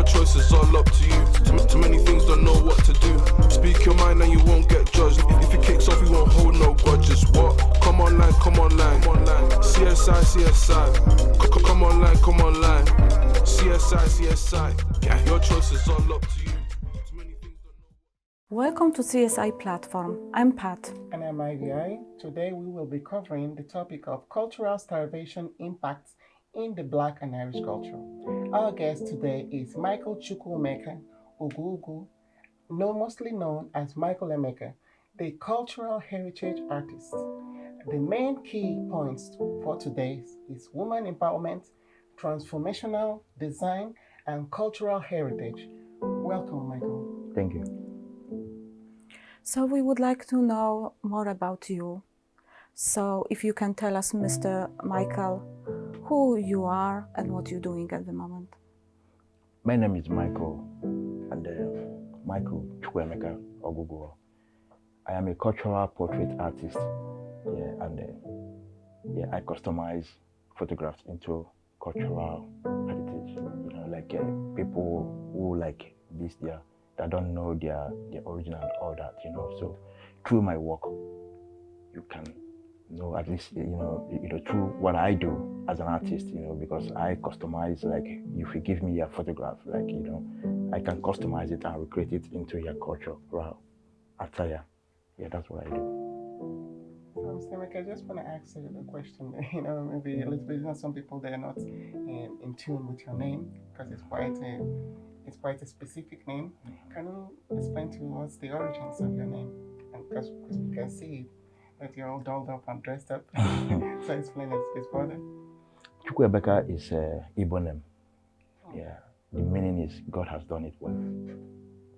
your choice is all up to you. Too many things don't know what to do. Speak your mind and you won't get judged. If it kicks off, you won't hold no grudges. What? Come online, come online. CSI, CSI. Come online, come online. CSI, CSI. Your choice is all up to you. Too many things don't know. Welcome to CSI platform. I'm Pat. And I'm IVI. Today we will be covering the topic of cultural starvation impacts in the Black and Irish culture. Our guest today is Michael Chukwuemeka Oguguo, mostly known as Michael Emeka, the cultural heritage artist. The main key points for today is woman empowerment, transformational design, and cultural heritage. Welcome, Michael. Thank you. So we would like to know more about you. So if you can tell us, Mr. Michael, who you are and what you're doing at the moment. My name is Michael, and Michael Chukwuemeka Oguguo. I am a cultural portrait artist, I customize photographs into cultural heritage. You know, like people who like this, that don't know their origin and all that. You know, so through my work, you can know at least through what I do as an artist. You know, because I customize. Like if you give me a photograph, like I can customize it and recreate it into your cultural attire. Yeah, that's what I do. Mr. Emeka, I just want to ask you a question. Maybe a little bit. Some people they're not in tune with your name because it's quite a specific name. Can you explain to me what's the origins of your name? And because we can see that you're all dolled up and dressed up, so explain it a bit further. Chukwuemeka is Igbo name. Yeah, the meaning is God has done it well.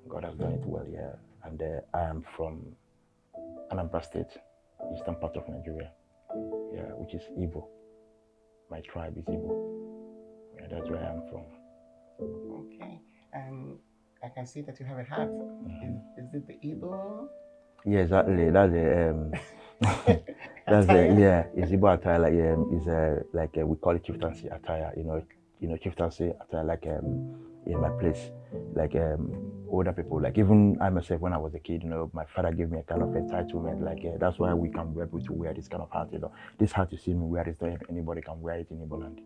God has done it well. Yeah, and I am from Anambra State, eastern part of Nigeria, which is Igbo. My tribe is Igbo. Yeah, that's where I am from. Okay, and I can see that you have a hat. Is it the Igbo? Yeah, exactly. That's it's Igbo attire. Like we call it chieftaincy attire. Chieftaincy attire. Like in my place, like older people, like even I myself when I was a kid, my father gave me a kind of entitlement, like that's why we can be able to wear this kind of hat. This hat you see me wear is not anybody can wear it in Igbo land.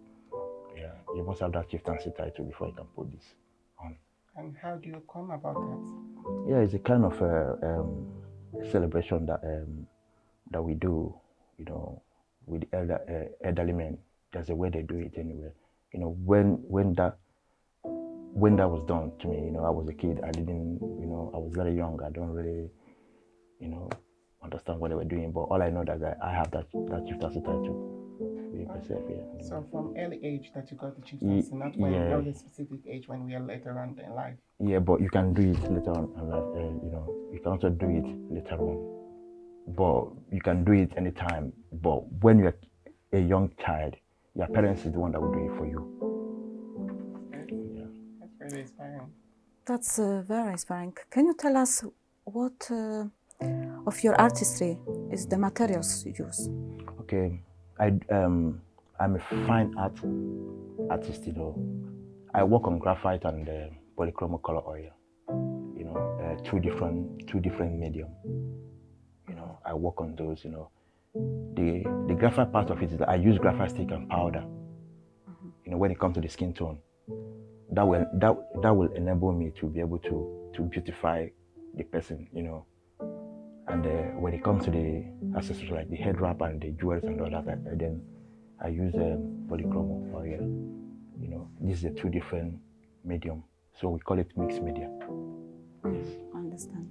Yeah, you must have that chieftaincy title before you can put this on. And how do you come about that? Yeah, it's a kind of celebration that we do, with elderly men. That's the way they do it anyway. When that was done to me, I was a kid. I didn't, I was very young. I don't really, understand what they were doing. But all I know that I have that chieftaincy title. Myself, yeah. So from early age that you got the chieftaincy, not when you know the specific age when we are later on in life. Yeah, but you can do it later on in life. You can also do it later on. But you can do it anytime. But when you're a young child, your parents is the one that will do it for you. That's very inspiring. That's very inspiring. Can you tell us what of your artistry is the materials you use? Okay, I'm a fine art artist. I work on graphite and polychrome color oil. Two different medium. I work on those. The graphite part of it is that I use graphite stick and powder. When it comes to the skin tone, that will enable me to be able to beautify the person. And when it comes to the accessories like the head wrap and the jewels and all that, then I use polychrome oil. This is a two different medium, so we call it mixed media. Yes. Understand.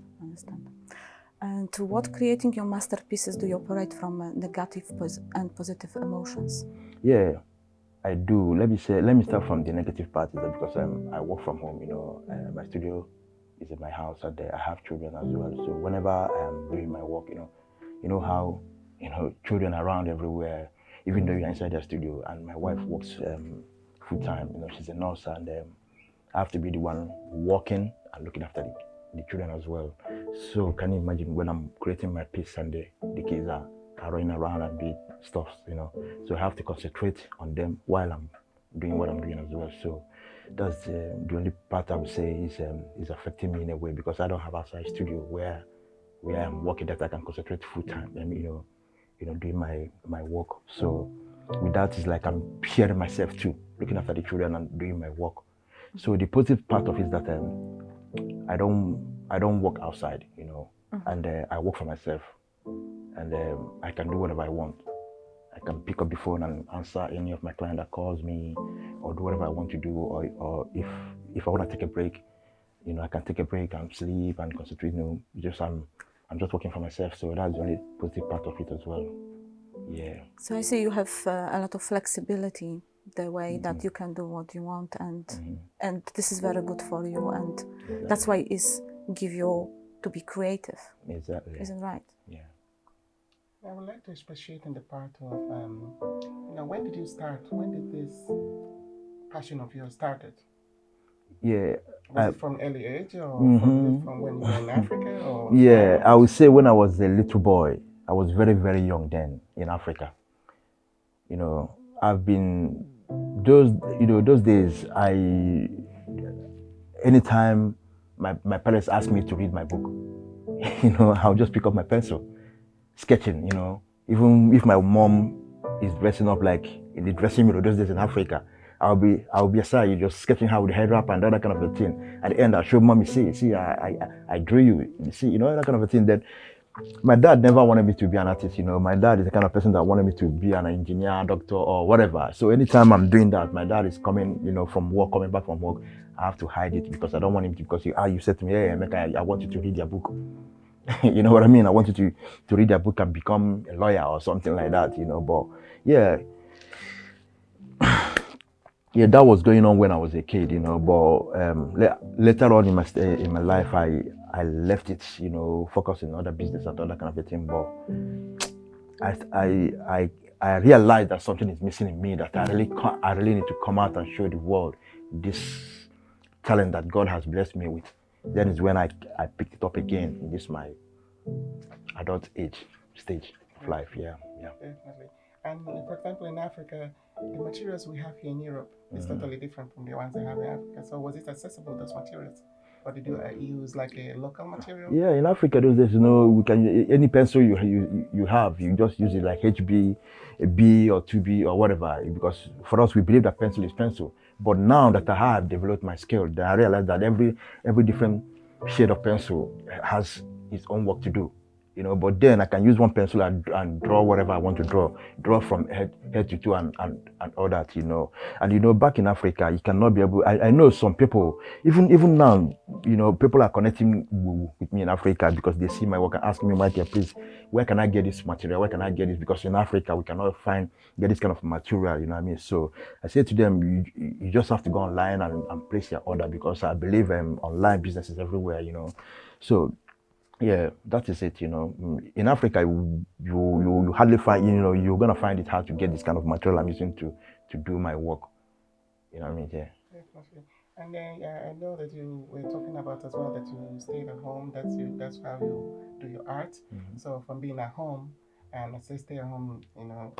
And what creating your masterpieces do you operate from negative and positive emotions? Yeah, I do. Let me start from the negative part, because I work from home. My studio is in my house, and I have children as well. So whenever I'm doing my work, how children are around everywhere, even though you're inside the studio. And my wife works full time. She's a nurse, and I have to be the one working and looking after the children as well. So can you imagine when I'm creating my piece and the kids are running around and doing stuff, So I have to concentrate on them while I'm doing what I'm doing as well. So that's the only part I would say is affecting me in a way, because I don't have outside studio where I'm working that I can concentrate full time and doing my work. So with that, is like I'm hearing myself too, looking after the children and doing my work. So the positive part of it is that I don't work outside, and I work for myself, and I can do whatever I want. I can pick up the phone and answer any of my client that calls me, or do whatever I want to do, or if I want to take a break, I can take a break and sleep and concentrate. I'm just working for myself, so that's the only positive part of it as well. Yeah. So I see you have a lot of flexibility, the way that you can do what you want, and this is very good for you, and that's why it's give you to be creative. Exactly. Isn't right? Yeah. I would like to appreciate in the part of, when did you start? When did this passion of yours started? Yeah. Was it from early age, or from when you were in Africa? Or yeah, I would say when I was a little boy, I was very, very young then in Africa. I've been those days. Anytime my parents asked me to read my book, I'll just pick up my pencil, sketching. Even if my mom is dressing up like in the dressing room those days in Africa, I'll be aside, just sketching her with the head wrap and that kind of a thing. At the end, I'll show mommy, see, I drew you, see, that kind of a thing. Then my dad never wanted me to be an artist. My dad is the kind of person that wanted me to be an engineer, doctor, or whatever. So anytime I'm doing that, my dad is coming, coming back from work, I have to hide it because I don't want him to, because you said to me, hey, Emeka, I want you to read your book. You know what I mean? I want you to read your book and become a lawyer or something like that, but yeah. Yeah, that was going on when I was a kid, but later on in my life, I left it, focused on other business and other kind of a thing. But I realized that something is missing in me, that I really need to come out and show the world this talent that God has blessed me with. Then is when I picked it up again in this my adult stage of life. Yeah. Definitely. And for example, in Africa, the materials we have here in Europe is totally different from the ones they have in Africa. So was it accessible, those materials? Or did you use like a local material? Yeah, in Africa those days, we can, any pencil you have, you just use it like HB, a B or 2B or whatever, because for us we believe that pencil is pencil. But now that I have developed my skill, then I realize that every different shade of pencil has its own work to do. But then I can use one pencil and draw whatever I want to draw from head to toe and all that, And back in Africa, you cannot be able. I know some people, even now, people are connecting with me in Africa because they see my work and ask me, Michael, please, where can I get this material? Where can I get this? Because in Africa, we cannot get this kind of material, you know what I mean? So I say to them, you just have to go online and place your order, because I believe online business is everywhere, So yeah, that is it. In Africa, you hardly find, you're gonna find it hard to get this kind of material I'm using to do my work. You know what I mean? Yeah. Definitely. And then I know that you were talking about as well that you stayed at home. That's how you do your art. So from being at home and stay at home,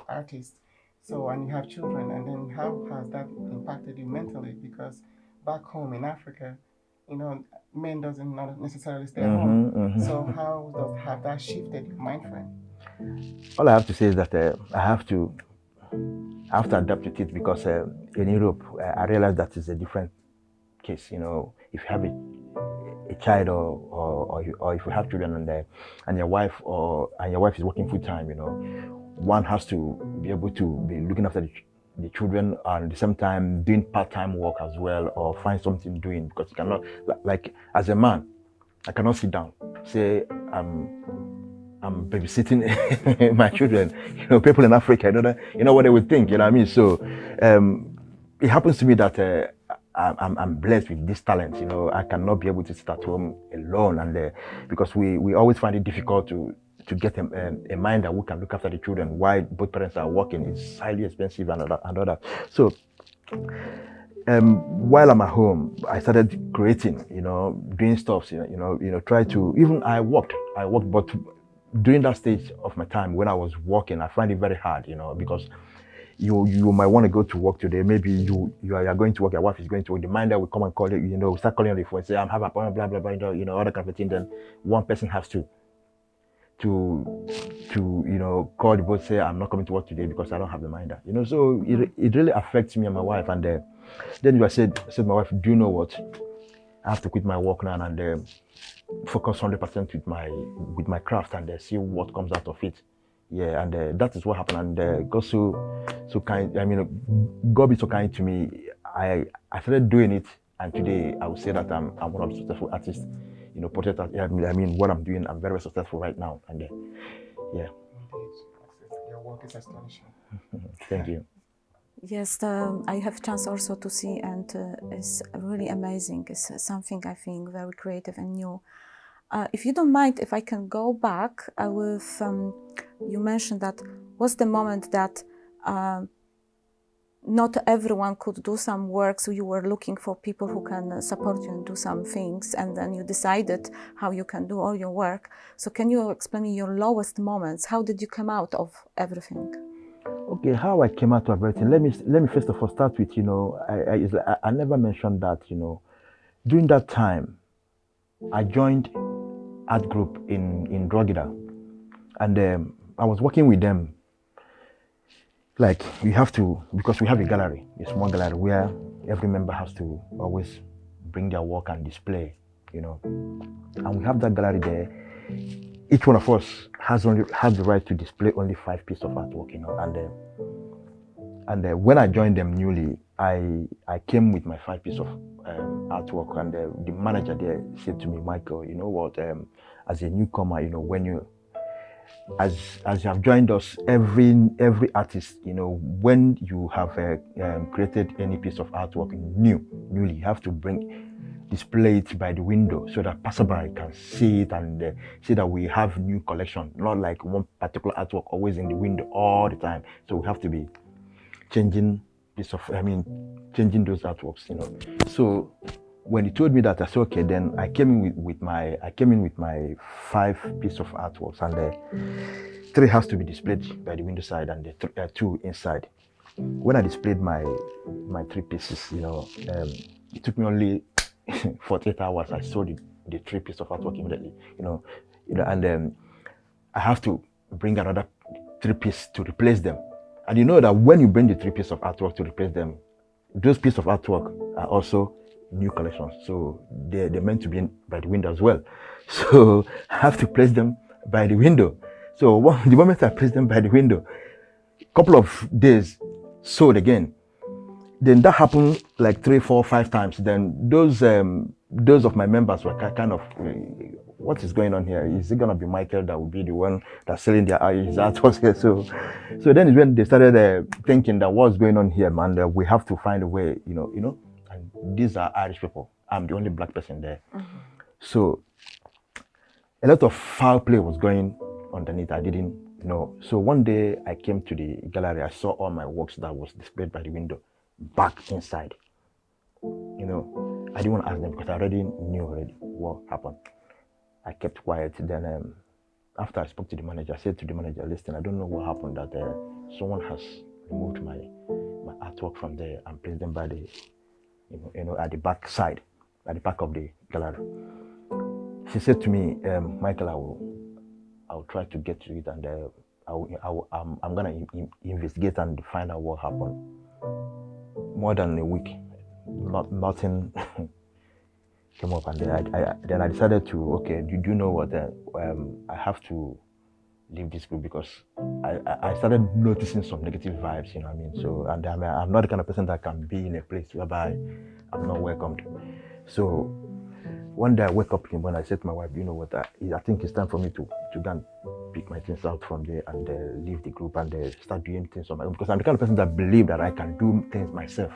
artist. So and you have children, and then how has that impacted you mentally? Because back home in Africa, men doesn't not necessarily stay at home. So how have that shifted your mind frame? All I have to say is that I have to adapt to it, because in Europe, I realized that it's a different case. If you have a child or if you have children and your wife is working full time, one has to be able to be looking after the children and at the same time doing part-time work as well, or find something doing, because you cannot, like as a man, I cannot sit down, say I'm babysitting my children. People in Africa, you know what they would think, you know what I mean? So it happens to me that I'm blessed with this talent. I cannot be able to sit at home alone, and because we always find it difficult to get a mind that we can look after the children while both parents are working. It's highly expensive and all that. So while I'm at home, I started creating, doing stuff, try to, even I worked, but during that stage of my time when I was working, I find it very hard, because you might want to go to work today. Maybe you are going to work, your wife is going to work. The minder will come and call you, start calling on the phone, say, I'm having a appointment, blah, blah, blah, all that kind of thing. Then one person has to call the boss, say, I'm not coming to work today because I don't have the minder. So it really affects me and my wife. And then I said my wife, do you know what? I have to quit my work now and focus 100% with my craft and see what comes out of it. Yeah, and that is what happened. And God so kind. I mean, God be so kind to me. I started doing it, and today I would say that I'm one of the successful artists. Portrait art. I mean, what I'm doing, I'm very, very successful right now. And yeah. Your work is astonishing. Thank you. Yes, I have chance also to see, and it's really amazing. It's something I think very creative and new. If you don't mind, if I can go back with, you mentioned that was the moment that not everyone could do some work, so you were looking for people who can support you and do some things, and then you decided how you can do all your work. So can you explain me your lowest moments? How did you come out of everything? Okay, how I came out of everything. Let me first of all start with, I never mentioned that, during that time, I joined art group in Drogida, and I was working with them. Like, you have to, because we have a gallery, a small gallery where every member has to always bring their work and display, and we have that gallery there. Each one of us has the right to display only 5 pieces of artwork, and when I joined them newly, I came with my 5 pieces of artwork, and the manager there said to me, Michael, you know what, as a newcomer, when you as you have joined us, every artist, when you have created any piece of artwork newly, you have to display it by the window so that passerby can see it and see that we have new collection, not like one particular artwork always in the window all the time. So we have to be changing those artworks, So when he told me that, I said, okay, then I came in with my 5 pieces of artworks, and 3 has to be displayed by the window side and the 2 inside. When I displayed my 3 pieces, it took me only 48 hours. I saw the 3 pieces of artwork immediately, and I have to bring another 3 pieces to replace them. And you know that when you bring the 3 pieces of artwork to replace them, those pieces of artwork are also new collections, so they're meant to be by the window as well. So I have to place them by the window. So the moment I place them by the window, a couple of days sold again. Then that happened like 3, 4, 5 times. Then those of my members were kind of, what is going on here? Is it gonna be Michael that will be the one that's selling his artworks here? So then is when they started thinking that what's going on here, man. We have to find a way, And these are Irish people. I'm the only black person there. Mm-hmm. So a lot of foul play was going underneath. I didn't know. So one day I came to the gallery. I saw all my works that was displayed by the window back inside. I didn't want to ask them because I already knew what happened. I kept quiet. Then after I spoke to the manager, I said to the manager, listen, I don't know what happened, that someone has removed my artwork from there and placed them by the at the back side, at the back of the gallery. She said to me, Michael, I will try to get to it, and I'm gonna investigate and find out what happened. More than a week, nothing came up, and then I decided to, okay, do you know what? I have to leave this group because I started noticing some negative vibes, So, and I'm not the kind of person that can be in a place whereby I'm not welcomed. So one day I wake up when I said to my wife, you know what, I think it's time for me to go and pick my things out from there and leave the group and start doing things on my own, because I'm the kind of person that believe that I can do things myself.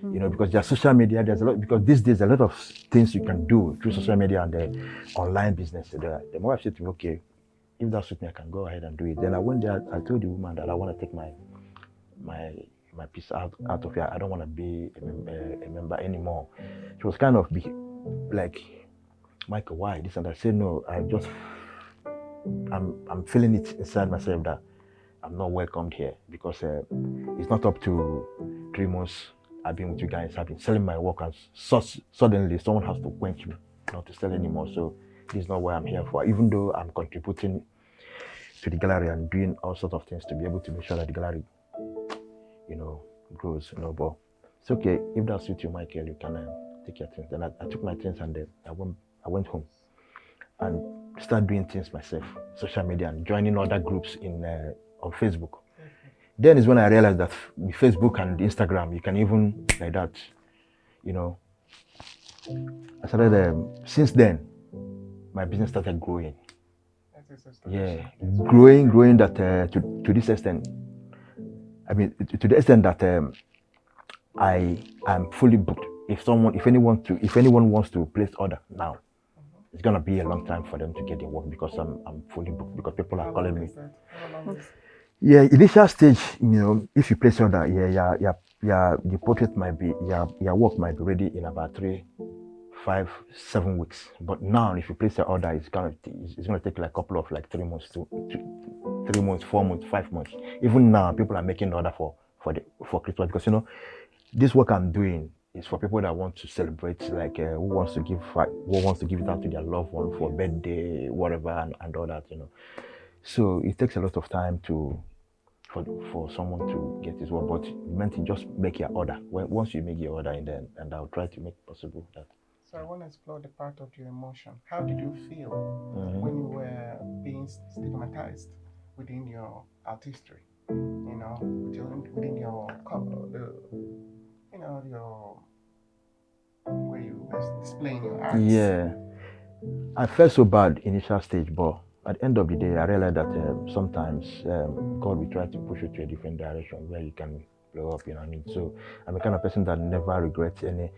Because there's social media, there's a lot, because these days a lot of things you can do through social media and online business. The wife said to me, okay, if that suits me, I can go ahead and do it. Then I went there, I told the woman that I want to take my piece out of here. I don't want to be a member anymore. She was kind of like, Michael, why this? And I said, no, I'm feeling it inside myself that I'm not welcomed here because it's not up to 3 months I've been with you guys. I've been selling my work, and suddenly someone has to quench me not to sell anymore. So this is not what I'm here for. Even though I'm contributing to the gallery and doing all sorts of things to be able to make sure that the gallery, grows. But it's okay. If that suits you, Michael, you can take your things. Then I took my things and then I went home and started doing things myself, social media, and joining other groups on Facebook. Then is when I realized that with Facebook and Instagram, you can even like that, I started, since then, my business started growing. Yeah, growing that to this extent. I mean, to the extent that I am fully booked. If anyone wants to place order now, it's gonna be a long time for them to get their work because I'm fully booked, because people are calling me. Yeah, initial stage, if you place order, the portrait might be, your work might be ready in about 3, 5, 7 weeks. But now, if you place your order, it's gonna take like a couple of 3 months to 3 months, 4 months, 5 months. Even now, people are making the order for Christmas, because this work I'm doing is for people that want to celebrate, who wants to give it out to their loved one for birthday, whatever, and all that, So it takes a lot of time for someone to get his work, but meant to just make your order. Once you make your order, and I'll try to make possible that. So I want to explore the part of your emotion. How did you feel when you were being stigmatized within your artistry? Within your your where you were displaying your art. Yeah, I felt so bad initial stage, but at the end of the day, I realized that sometimes God will try to push you to a different direction where you can blow up, So I'm a kind of person that never regrets any,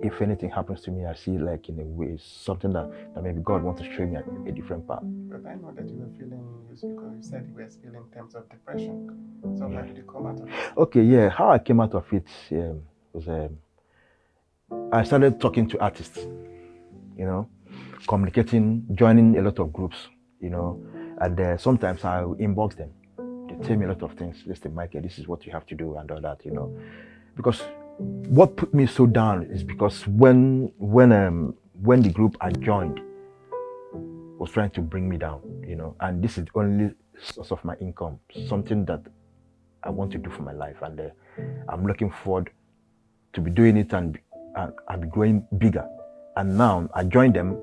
if anything happens to me, I see in a way, something that maybe God wants to show me a different path. But I know that you were feeling used because you said you were still in terms of depression. So how did you come out of it? Okay, yeah, how I came out of it was I started talking to artists, communicating, joining a lot of groups, and sometimes I inbox them. They tell me a lot of things. Listen, Michael, this is what you have to do and all that, Because what put me so down is because when the group I joined was trying to bring me down, and this is the only source of my income, something that I want to do for my life, and I'm looking forward to be doing it and be growing bigger. And now I joined them,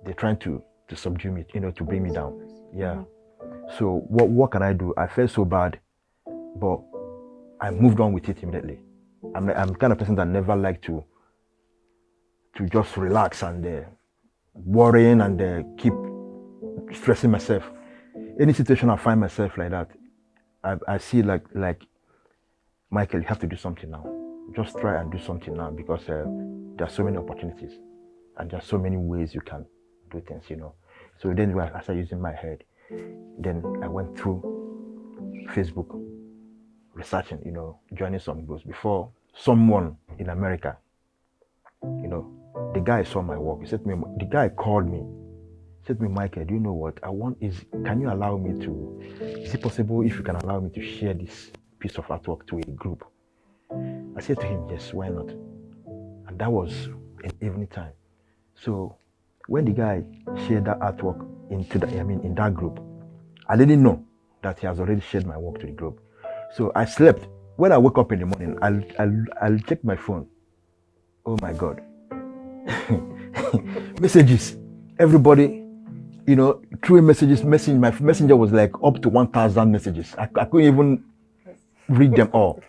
they're trying to subdue me, to bring me down. Yeah. So what can I do? I felt so bad, but I moved on with it immediately. I'm the kind of person that never like to just relax and worrying and keep stressing myself. Any situation I find myself like that, I see like Michael, you have to do something now. Just try and do something now, because there are so many opportunities and there are so many ways you can do things, So then when I started using my head, then I went through Facebook, researching, joining some groups. Before, someone in America, the guy saw my work. He said to me, the guy called me, said to me, Michael, do you know what I want can you allow me to, is it possible if you can allow me to share this piece of artwork to a group? I said to him, yes, why not? And that was in evening time. So when the guy shared that artwork in that group, I didn't know that he has already shared my work to the group. So I slept. When I woke up in the morning, I'll check my phone. Oh my God. Messages. Everybody, through messages, my messenger was like up to 1,000 messages. I couldn't even read them all,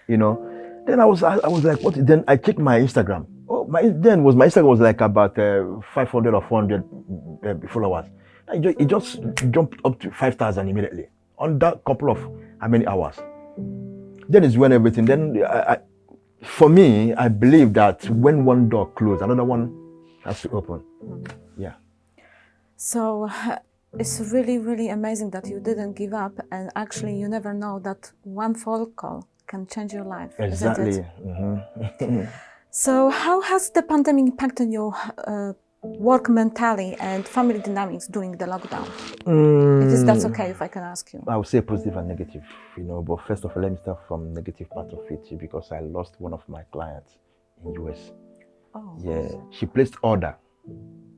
Then I was like, what? Then I checked my Instagram. Oh, my Instagram was like about 500 or 400 followers. It just jumped up to 5,000 immediately on that couple of how many hours. Then is when everything. Then for me, I believe that when one door closes, another one has to open. Yeah. So it's really, really amazing that you didn't give up, and actually you never know that one phone call can change your life. Exactly. So how has the pandemic impacted your work mentally and family dynamics during the lockdown? That's okay if I can ask you. I would say positive and negative, but first of all, let me start from negative part of it because I lost one of my clients in US. Oh. Yeah, she placed order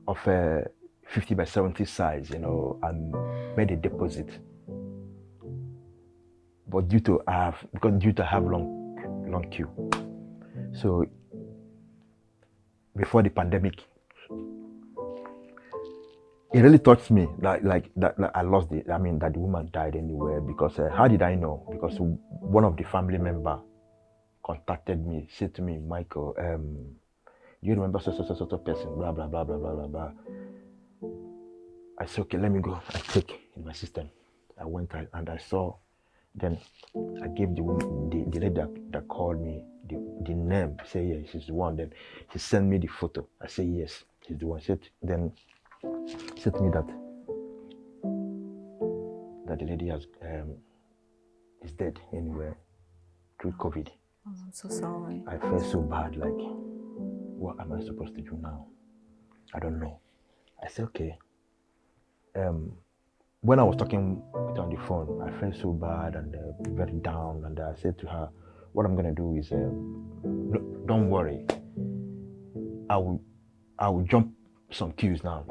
of a 50 by 70 size, and made a deposit. But due to have long queue. So before the pandemic, it really touched me like I lost that the woman died anywhere because how did I know? Because one of the family member contacted me, said to me, Michael, you remember so person, blah blah blah blah blah blah blah. I said, okay, let me go. I check in my system. I went and I saw. Then I gave the lady that called me the name. Say yeah, she's the one. Then she sent me the photo. I say yes, she's the one. She said to me that the lady is dead anywhere through COVID. Oh, I'm so sorry. I felt so bad. Like, what am I supposed to do now? I don't know. I said okay. When I was talking with her on the phone, I felt so bad and very down. And I said to her, what I'm going to do is, don't worry. I will jump some queues now,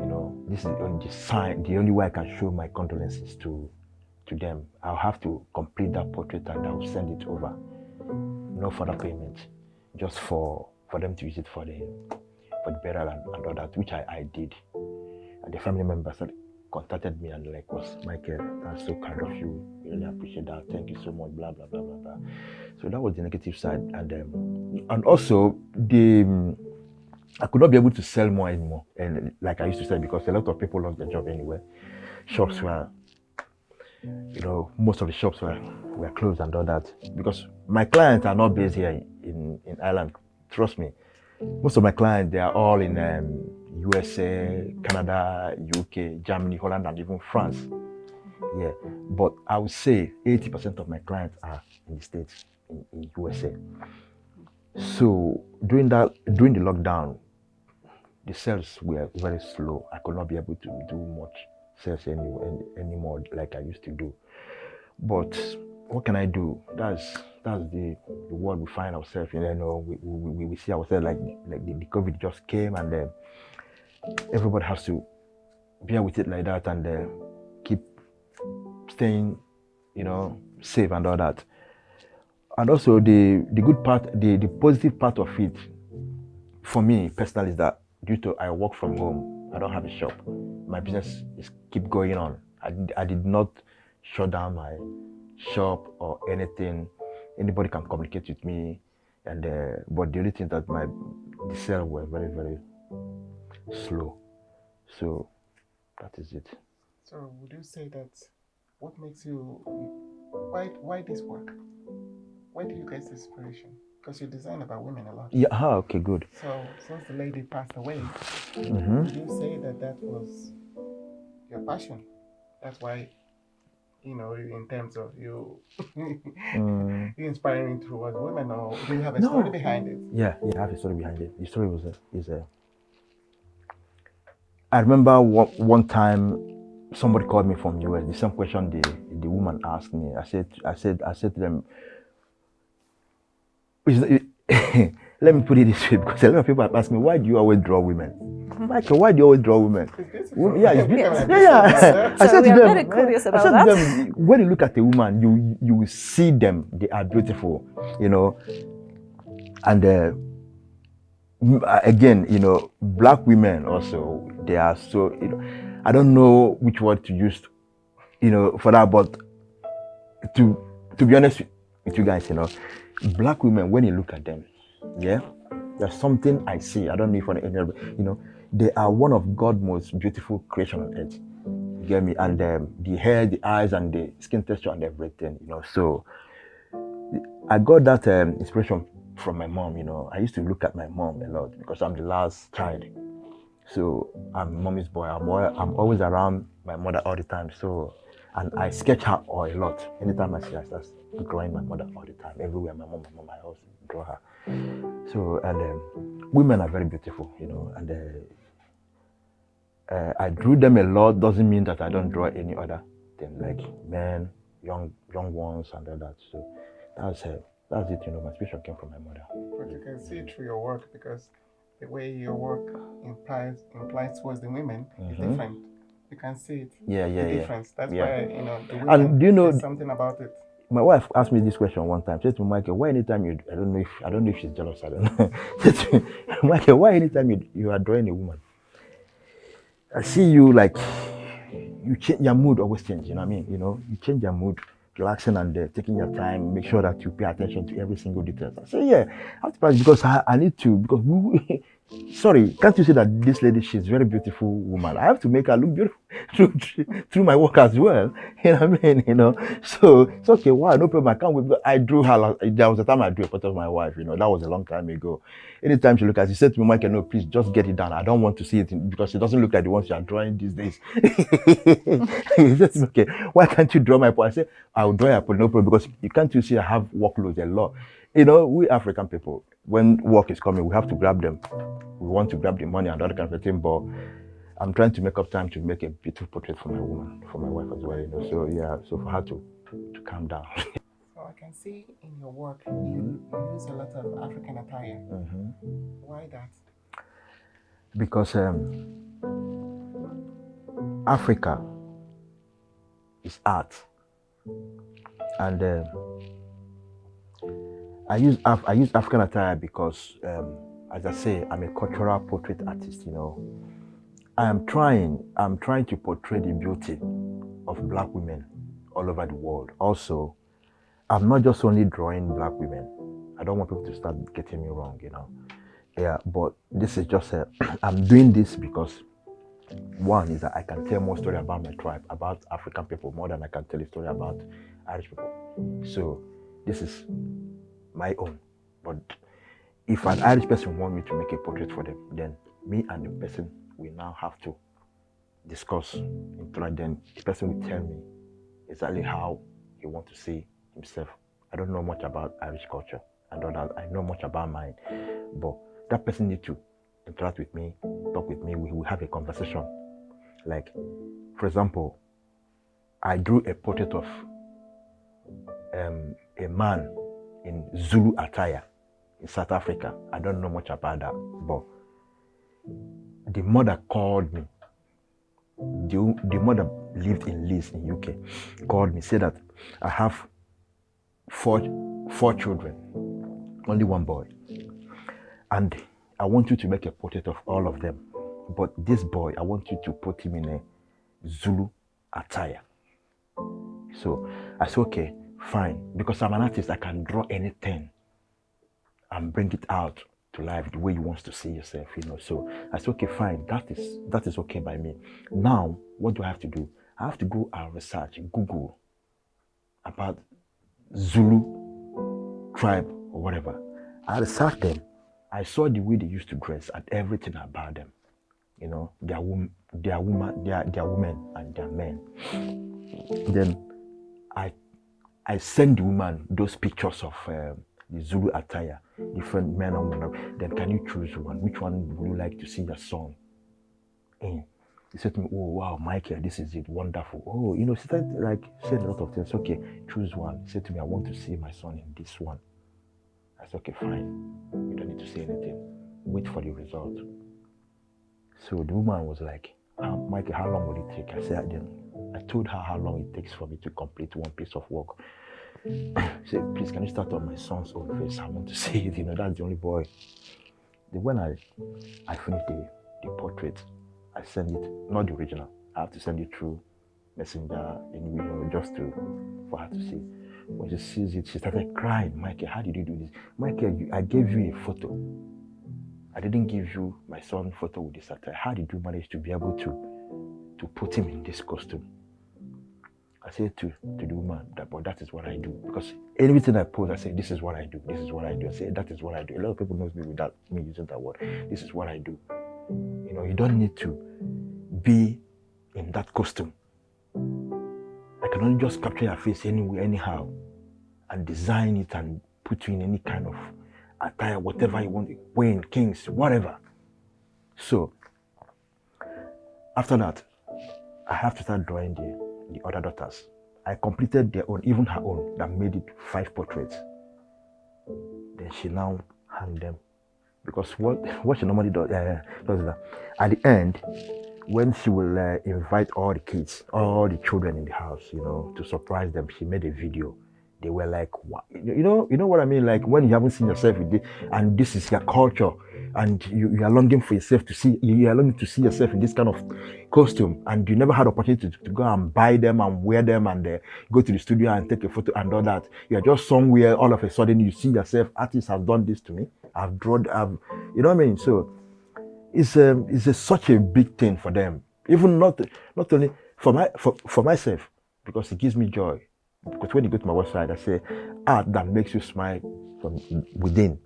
This is the only way I can show my condolences to them. I'll have to complete that portrait and I will send it over. No further payment, just for them to use it for the burial and all that, which I did. And the family members contacted me and like, was Michael, that's so kind of you. Really appreciate that. Thank you so much. Blah blah blah blah blah. So that was the negative side, and also I could not be able to sell more anymore, and like I used to say, because a lot of people lost their job anyway. Shops were, most of the shops were closed and all that, because my clients are not based here in Ireland. Trust me, most of my clients, they are all in USA, Canada, UK, Germany, Holland, and even France. Yeah, but I would say 80% of my clients are in the States, in USA. So during the lockdown, the sales were very slow. I could not be able to do much sales anymore like I used to do. But what can I do? That's the world we find ourselves in. We see ourselves like the COVID just came, and everybody has to bear with it like that and keep staying, safe and all that. And also the good part, the positive part of it, for me personally, is that due to I work from home, I don't have a shop. My business is keep going on. I did not shut down my shop or anything. Anybody can communicate with me, and but the only thing that the sales were very, very slow. So that is it. So would you say that what makes you, why this work? Where do you get this inspiration? Because you design about women a lot. Yeah, okay, good. So since the lady passed away, Mm-hmm. would you say that was your passion? That's why, in terms of you you inspiring towards women, or do you have a story behind it? Yeah, I have a story behind it. The story I remember one time somebody called me from US. The same question the woman asked me. I said to them, let me put it this way, because a lot of people have asked me, why do you always draw women? Michael, why do you always draw women? Yeah, it's beautiful. Yeah. So we are very curious about that. Them, when you look at a woman, you will see them. They are beautiful, And again, black women also, they are so, I don't know which word to use, for that, but to be honest with you guys, black women, when you look at them, yeah, there's something I see. I don't know if they are one of God's most beautiful creation on earth. You get me? And the hair, the eyes, and the skin texture and everything, So I got that inspiration from my mom. I used to look at my mom a lot because I'm the last child. So I'm mommy's boy. I'm always around my mother all the time. So, and I sketch her a lot. Anytime I see her, I start drawing my mother all the time. Everywhere my mom, I always draw her. So, and women are very beautiful, and I drew them a lot. Doesn't mean that I don't draw any other thing, like men, young ones, and all that. So that's it. My inspiration came from my mother. But you can see it through your work, because the way your work implies towards the women is different. You can see it. The difference. That's why the women. And do you know, there's something about it. My wife asked me this question one time. She said to me, Michael, why anytime you, I don't know if she's jealous. I don't know. She said to me, Michael, why anytime you are drawing a woman, I see you like you change your mood, always change. You know what I mean? You change your mood, relaxing and taking your time, make sure that you pay attention to every single detail. I say, yeah, I have to pass because I need to, because sorry, can't you see that this lady, she's a very beautiful woman. I have to make her look beautiful through my work as well. You know what I mean? So it's okay. Wow, no problem. I can't wait. I drew her. There was a time I drew a photo of my wife. That was a long time ago. Anytime she look at it, she said to me, Michael, no, please just get it done. I don't want to see it because it doesn't look like the ones you are drawing these days. He said, okay, why can't you draw my portrait? I said, I'll draw your portrait, no problem, because you can't you see I have workloads a lot. We African people, when work is coming, we have to grab them. We want to grab the money and all that kind of thing, but I'm trying to make up time to make a beautiful portrait for my woman, for my wife as well. So yeah, so for her to calm down. So I can see in your work you use a lot of African attire. Why that? Because Africa is art, and I use African attire because, as I say, I'm a cultural portrait artist. I'm trying to portray the beauty of Black women all over the world. Also, I'm not just only drawing Black women. I don't want people to start getting me wrong, Yeah, but this is just I'm doing this because one is that I can tell more story about my tribe, about African people, more than I can tell a story about Irish people. So this is my own. But if an Irish person wants me to make a portrait for them, then me and the person will now have to discuss. Then the person will tell me exactly how he wants to see himself. I don't know much about Irish culture. I know much about mine. But that person needs to interact with me, talk with me. We will have a conversation. Like, for example, I drew a portrait of a man in Zulu attire in South Africa. I don't know much about that, but the mother called me. The mother lived in Leeds in UK. Called me, said that I have four children, only one boy, and I want you to make a portrait of all of them. But this boy, I want you to put him in a Zulu attire. So I said, okay, fine. Because I'm an artist, I can draw anything and bring it out to life the way you want to see yourself, So I said, okay, fine. That is okay by me. Now, what do I have to do? I have to go and research, Google about Zulu tribe or whatever. I researched them. I saw the way they used to dress and everything about them. Their women and their men. Then I send the woman those pictures of the Zulu attire, different men and women. Then can you choose one? Which one would you like to see your son in? He said to me, oh wow, Michael, this is it, wonderful. Oh, she started saying a lot of things. Okay, choose one. He said to me, I want to see my son in this one. I said, okay, fine. You don't need to say anything. Wait for the result. So the woman was like, Michael, how long will it take? I told her how long it takes for me to complete one piece of work. She said, please, can you start on my son's own face? I want to see it. That's the only boy. Then when I finished the portrait, I send it, not the original. I have to send it through Messenger, just for her to see. When she sees it, she started crying. Michael, how did you do this? Michael, I gave you a photo. I didn't give you my son's photo with this attire. How did you manage to be able to put him in this costume? I said to the woman, that is what I do. Because everything I post, I say, this is what I do. This is what I do. I say, that is what I do. A lot of people know me without me using that word. This is what I do. You don't need to be in that costume. I can only just capture your face anywhere, anyhow, and design it and put you in any kind of attire, whatever you want, Wayne, Kings, whatever. So After that, I have to start drawing the other daughters. I completed their own, even her own, that made it 5 portraits. Then she now hung them. Because what she normally does is that at the end, when she will invite all the kids, all the children in the house, to surprise them, she made a video. They were like, what? You know what I mean? Like when you haven't seen yourself with this, and this is your culture, and you are longing for yourself to see, you are longing to see yourself in this kind of costume, and you never had opportunity to go and buy them and wear them and go to the studio and take a photo and all that. You are just somewhere, all of a sudden you see yourself, artists have done this to me, I've drawn, you know what I mean? So it's such a big thing for them. Even not only for myself, because it gives me joy. Because when you go to my website, I say art that makes you smile from within.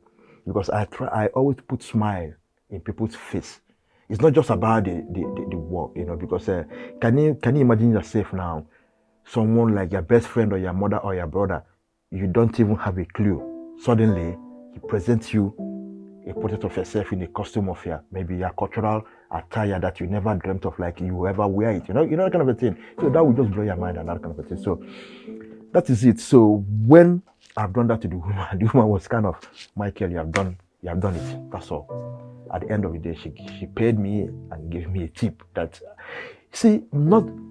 Because I always put smile in people's face. It's not just about the work, because can you imagine yourself now, someone like your best friend or your mother or your brother, you don't even have a clue. Suddenly, he presents you a portrait of yourself in a costume of maybe your cultural attire that you never dreamt of, like you ever wear it, that kind of a thing. So that will just blow your mind and that kind of a thing. So that is it. So when I've done that to the woman was kind of, Michael, you have done it. That's all. At the end of the day, she paid me and gave me a tip. That, see,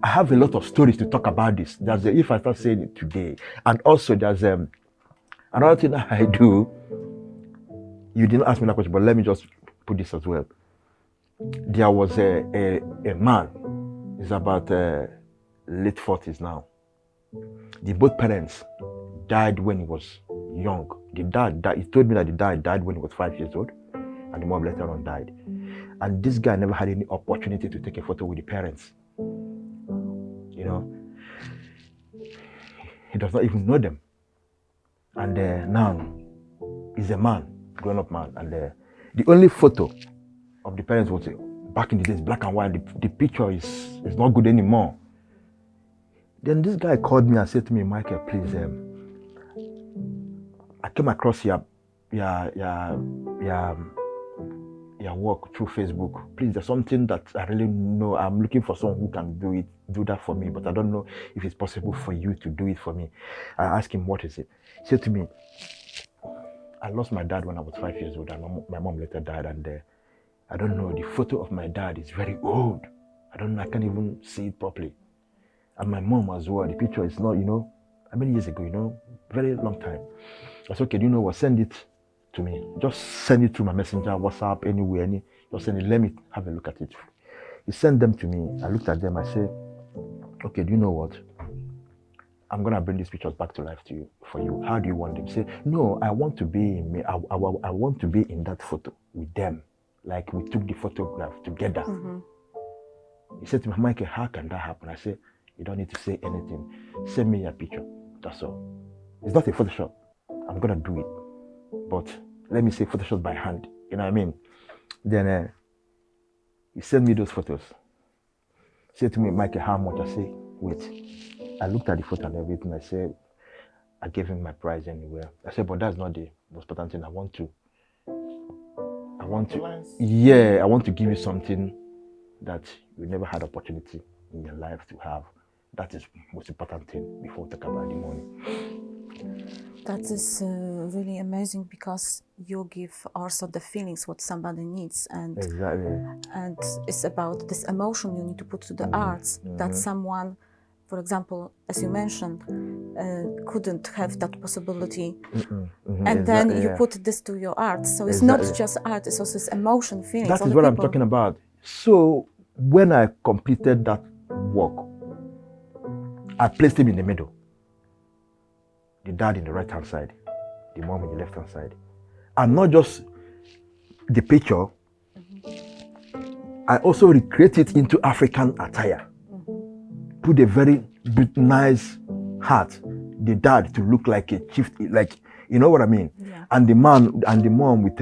I have a lot of stories to talk about this. If I start saying it today, and also there's another thing that I do. You didn't ask me that question, but let me just put this as well. There was a man. He's about late 40s now. Both parents died when he was young. The dad died. He told me that the dad died when he was 5 years old, and the mom later on died. And this guy never had any opportunity to take a photo with the parents. He does not even know them. And now he's a man, grown-up man. And the only photo of the parents was back in the days, black and white. The picture is not good anymore. Then this guy called me and said to me, Michael, please, I came across your work through Facebook. Please, there's something that I really know. I'm looking for someone who can do that for me, but I don't know if it's possible for you to do it for me. I asked him, what is it? He said to me, I lost my dad when I was 5 years old, and my mom later died, and I don't know, the photo of my dad is very old. I can't even see it properly. And my mom as well, the picture is not, how many years ago, very long time. I said, okay, do you know what, send it to me. Just send it through my messenger, WhatsApp, anywhere, just send it, let me have a look at it. He sent them to me, I looked at them, I said, okay, do you know what? I'm gonna bring these pictures back to life for you. How do you want them? He said, no, I want to be in I want to be in that photo with them. Like we took the photograph together. Mm-hmm. He said to me, Michael, how can that happen? I said, you don't need to say anything. Send me your picture. That's all. It's not a Photoshop. I'm gonna do it. But let me say Photoshop by hand. You know what I mean? Then he sent me those photos. He said to me, Michael, how much? I say, wait. I looked at the photo and everything. I said, I gave him my price anywhere. I said, but that's not the most important thing. I want to give you something that you never had opportunity in your life to have. That is the most important thing before we talk about the money. That is really amazing, because you give also the feelings what somebody needs, and exactly. And it's about this emotion you need to put to the arts, that someone, for example, as you mentioned, couldn't have that possibility, and then you put this to your art. So it's not just art; it's also this emotion, feelings. That is what I'm talking about. So when I completed that work, I placed him in the middle. The dad in the right-hand side, the mom in the left-hand side. And not just the picture, I also recreate it into African attire. Put a very nice hat, the dad to look like a chief, like, you know what I mean? Yeah. And the man and the mom with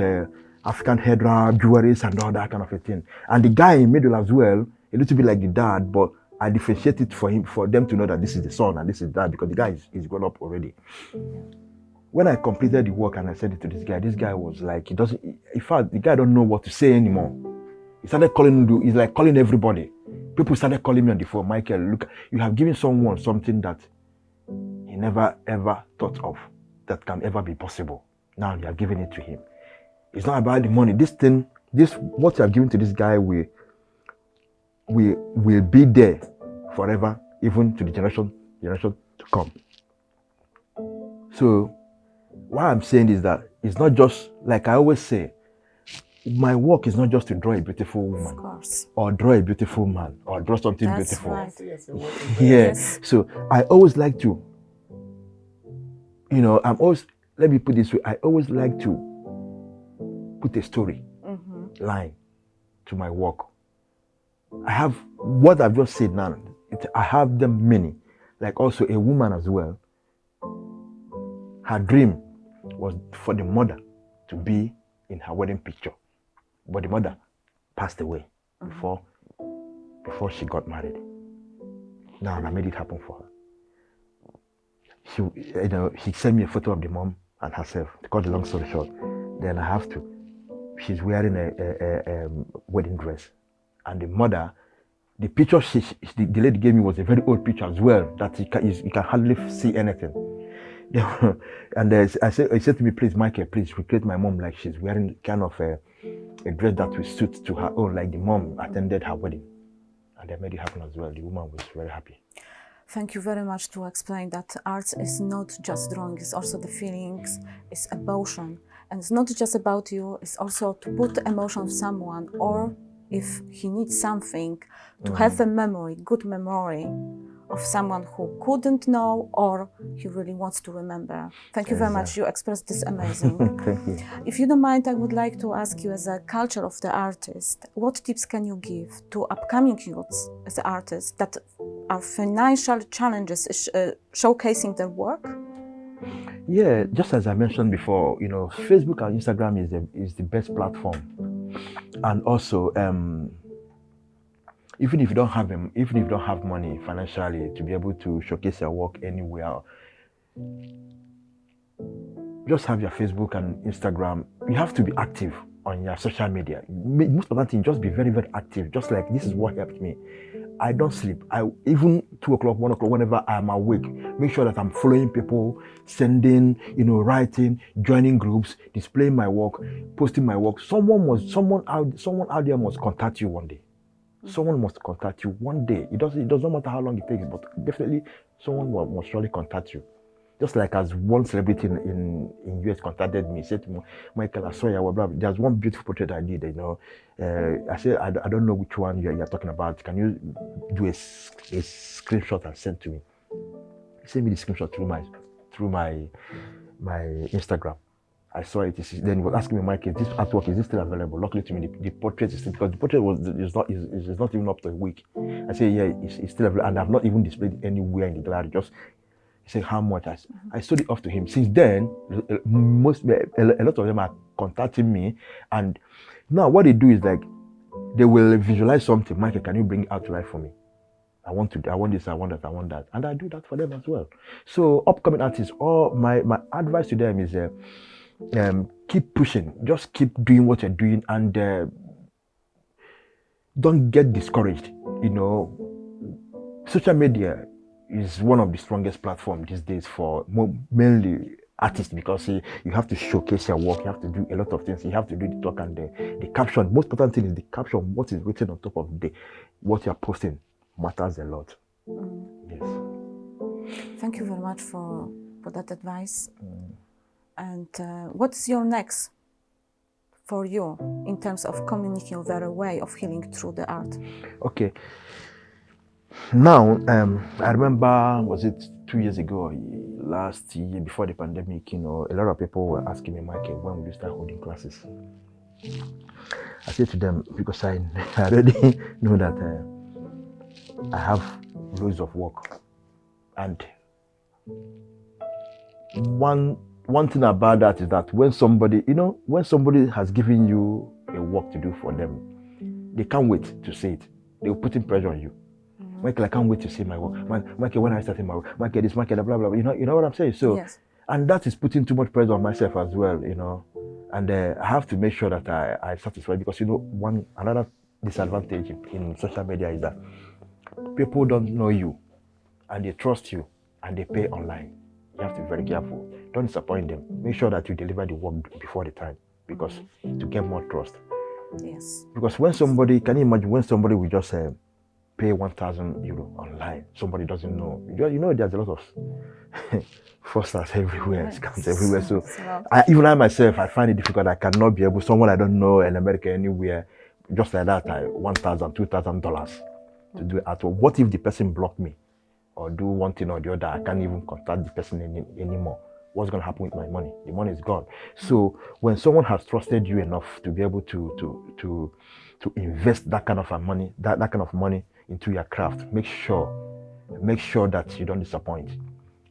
African headwear, jewelry and all that kind of a thing. And the guy in the middle as well, a little bit like the dad, but I differentiate it for them to know that this is the son and this is that, because the guy is grown up already. When I completed the work and I said it to this guy was like, in fact, the guy don't know what to say anymore. He started calling, he's like calling everybody. people started calling me on the phone, Michael, look, you have given someone something that he never ever thought of that can ever be possible. Now you are giving it to him. It's not about the money. What you have given to this guy will be there forever, even to the generation to come. So what I'm saying is that it's not just, like I always say, my work is not just to draw a beautiful woman, Of course. or draw a beautiful man, or draw something That's beautiful. right. Yes, yes, Yeah. So I always like to, let me put it this way, I always like to put a story line to my work. I have what I've just said now, I have them many. Like also a woman as well. Her dream was for the mother to be in her wedding picture. But the mother passed away before she got married. Now I made it happen for her. She sent me a photo of the mom and herself. To cut the long story short, then she's wearing a wedding dress, and the mother, the picture the lady gave me was a very old picture as well, that you can hardly see anything. And I said to me, please, Michael, please recreate my mom like she's wearing kind of a dress that will suit to her own, like the mom attended her wedding. And they made it happen as well. The woman was very happy. Thank you very much to explain that art is not just drawing, it's also the feelings, it's emotion. And it's not just about you, it's also to put the emotion of someone, or if he needs something, to have a memory, good memory of someone who couldn't know or he really wants to remember. Thank you very much. You expressed this amazing. Thank you. If you don't mind, I would like to ask you, as a culture of the artist, what tips can you give to upcoming youths as artists that are financial challenges showcasing their work? Yeah, just as I mentioned before, Facebook and Instagram is the best platform, and also even if you don't have money financially to be able to showcase your work anywhere, just have your Facebook and Instagram. You have to be active on your social media. Most of the time, just be very, very active. Just like this is what helped me. I don't sleep. Even 2 o'clock, 1 o'clock, whenever I'm awake, make sure that I'm following people, sending, writing, joining groups, displaying my work, posting my work. Someone out there must contact you one day. Someone must contact you one day. It doesn't matter how long it takes, but definitely someone must surely contact you. Just like as one celebrity in US contacted me, said to me, Michael, I saw you, blah, blah. There's one beautiful portrait I did, I said, I don't know which one you're talking about. Can you do a screenshot and send to me? He sent me the screenshot through my Instagram. I saw it. Then he was asking me, Michael, this artwork, is this still available? Luckily to me, the portrait is still, because the portrait is not even up to a week. I said, yeah, it's still available, and I've not even displayed it anywhere in the gallery. He said, how much? I sold it off to him. Since then, a lot of them are contacting me, and now what they do is like, they will visualize something. Michael, can you bring it out to life for me? I want this, I want that, I want that. And I do that for them as well. So upcoming artists, my advice to them is keep pushing. Just keep doing what you're doing, and don't get discouraged. Social media is one of the strongest platforms these days for mainly artists, because you have to showcase your work, you have to do a lot of things, you have to do the talk and the caption. Most important thing is the caption. What is written on top of what you're posting matters a lot. Yes. Thank you very much for that advice. And what's your next for you in terms of communicating their way of healing through the art? Okay. Now, I remember, was it 2 years ago, last year, before the pandemic, a lot of people were asking me, Michael, when will you start holding classes? I said to them, because I already know that I have loads of work. And one thing about that is that when somebody has given you a work to do for them, they can't wait to see it. They will put in pressure on you. Michael, I can't wait to see my work. Michael, when I start my work, Michael, this, Michael, blah, blah, blah. You know what I'm saying? So, yes. And that is putting too much pressure on myself as well, And I have to make sure that I satisfy, because, one disadvantage in social media is that people don't know you and they trust you and they pay online. You have to be very careful. Don't disappoint them. Make sure that you deliver the work before the time, because to get more trust. Yes. Because when somebody, can you imagine when somebody will just pay 1,000 euro online, somebody doesn't know. You know, there's a lot of fraudsters everywhere, scams everywhere. So even I myself, I find it difficult. I cannot be able, someone I don't know in America anywhere, just like that, $1,000, $2,000 to do it at all. What if the person blocked me or do one thing or the other? I can't even contact the person anymore. What's going to happen with my money? The money is gone. So when someone has trusted you enough to be able to invest that kind of money, that kind of money into your craft, make sure that you don't disappoint.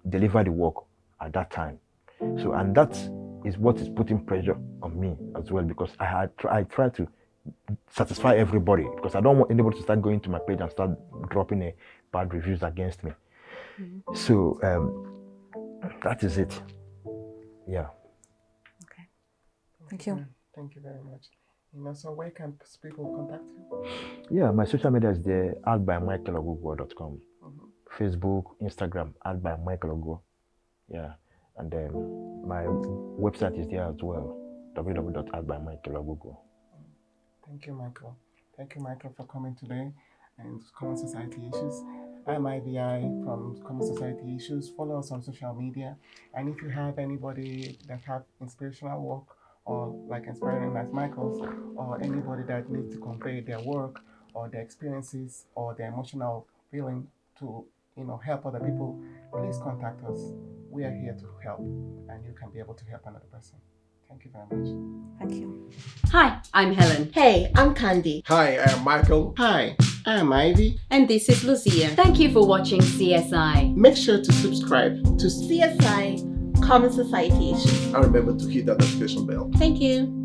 Deliver the work at that time. So, and that is what is putting pressure on me as well, because I try to satisfy everybody, because I don't want anybody to start going to my page and start dropping bad reviews against me. So that is it. Yeah. Okay. Thank you. Thank you very much. So where can people contact you? Yeah, my social media is there, @bymichaeloguguo.com. Facebook, Instagram, @bymichaeloguguo. Yeah. And then my website is there as well, www.bymichaeloguguo. Thank you, Michael. Thank you, Michael, for coming today and Common Society Issues. I'm IVI from Common Society Issues. Follow us on social media. And if you have anybody that have inspirational work, or like inspiring like Michael's, or anybody that needs to convey their work or their experiences or their emotional feeling to help other people, please contact us. We are here to help, and you can be able to help another person. Thank you very much. Thank you. Hi, I'm Helen. Hey, I'm Candy. Hi, I'm Michael. Hi, I'm Ivy. And this is Lucia. Thank you for watching CSI. Make sure to subscribe to CSI, Common Society Issues. And remember to hit that notification bell. Thank you.